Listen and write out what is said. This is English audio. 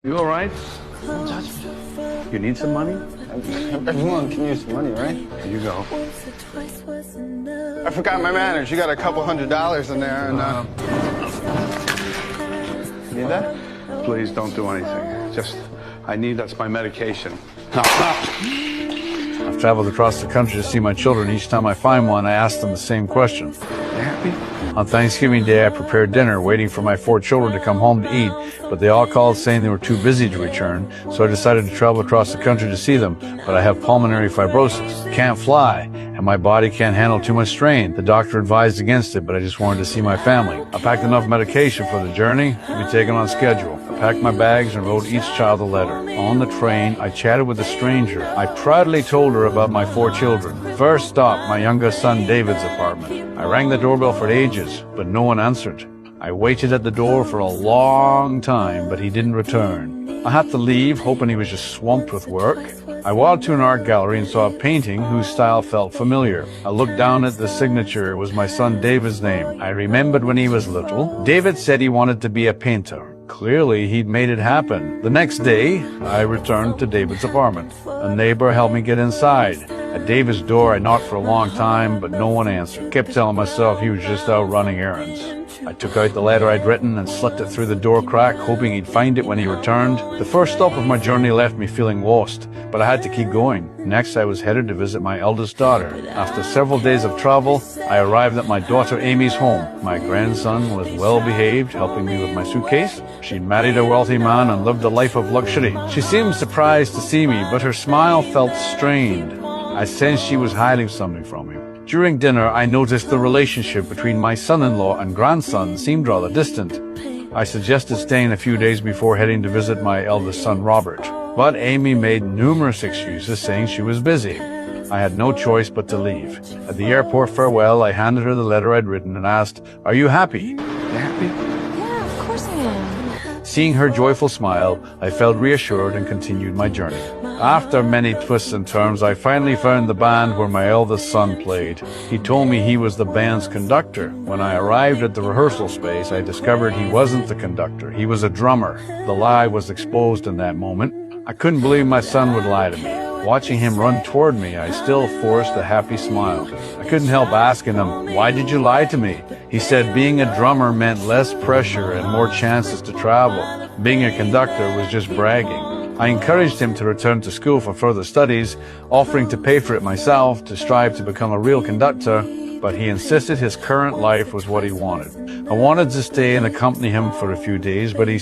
You all right? Don't touch me. You need some money? Everyone can use some money, right? Here you go. I forgot my manners. You got a couple $100 in there, and need that? Please don't do anything. That's my medication. I've traveled across the country to see my children. Each time I find one, I ask them the same question. You happy? On Thanksgiving Day, I prepared dinner, waiting for my 4 children to come home to eat, but they all called saying they were too busy to return, so I decided to travel across the country to see them. But I have pulmonary fibrosis, can't fly, and my body can't handle too much strain. The doctor advised against it, but I just wanted to see my family. I packed enough medication for the journey to be taken on schedule. I packed my bags and wrote each child a letter. On the train, I chatted with a stranger. I proudly told her about my 4 children. First stop, my youngest son David's apartment. I rang the doorbell for ages, but no one answered. I waited at the door for a long time, but he didn't return. I had to leave, hoping he was just swamped with work. I walked to an art gallery and saw a painting whose style felt familiar. I looked down at the signature. It was my son David's name. I remembered when he was little. David said he wanted to be a painter. Clearly, he'd made it happen. The next day, I returned to David's apartment. A neighbor helped me get inside. At David's door, I knocked for a long time, but no one answered. Kept telling myself he was just out running errands. I took out the letter I'd written and slipped it through the door crack, hoping he'd find it when he returned. The first stop of my journey left me feeling lost, but I had to keep going. Next, I was headed to visit my eldest daughter. After several days of travel, I arrived at my daughter Amy's home. My grandson was well behaved, helping me with my suitcase. She'd married a wealthy man and lived a life of luxury. She seemed surprised to see me, but her smile felt strained. I sensed she was hiding something from me. During dinner, I noticed the relationship between my son-in-law and grandson seemed rather distant. I suggested staying a few days before heading to visit my eldest son, Robert. But Amy made numerous excuses, saying she was busy. I had no choice but to leave. At the airport farewell, I handed her the letter I'd written and asked, "Are you happy?" You happy? Yeah, of course I am. Seeing her joyful smile, I felt reassured and continued my journey. After many twists and turns, I finally found the band where my eldest son played. He told me he was the band's conductor. When I arrived at the rehearsal space, I discovered he wasn't the conductor. He was a drummer. The lie was exposed in that moment. I couldn't believe my son would lie to me. Watching him run toward me, I still forced a happy smile. I couldn't help asking him, "Why did you lie to me?" He said being a drummer meant less pressure and more chances to travel. Being a conductor was just bragging. I encouraged him to return to school for further studies, offering to pay for it myself to strive to become a real conductor, but he insisted his current life was what he wanted. I wanted to stay and accompany him for a few days, but he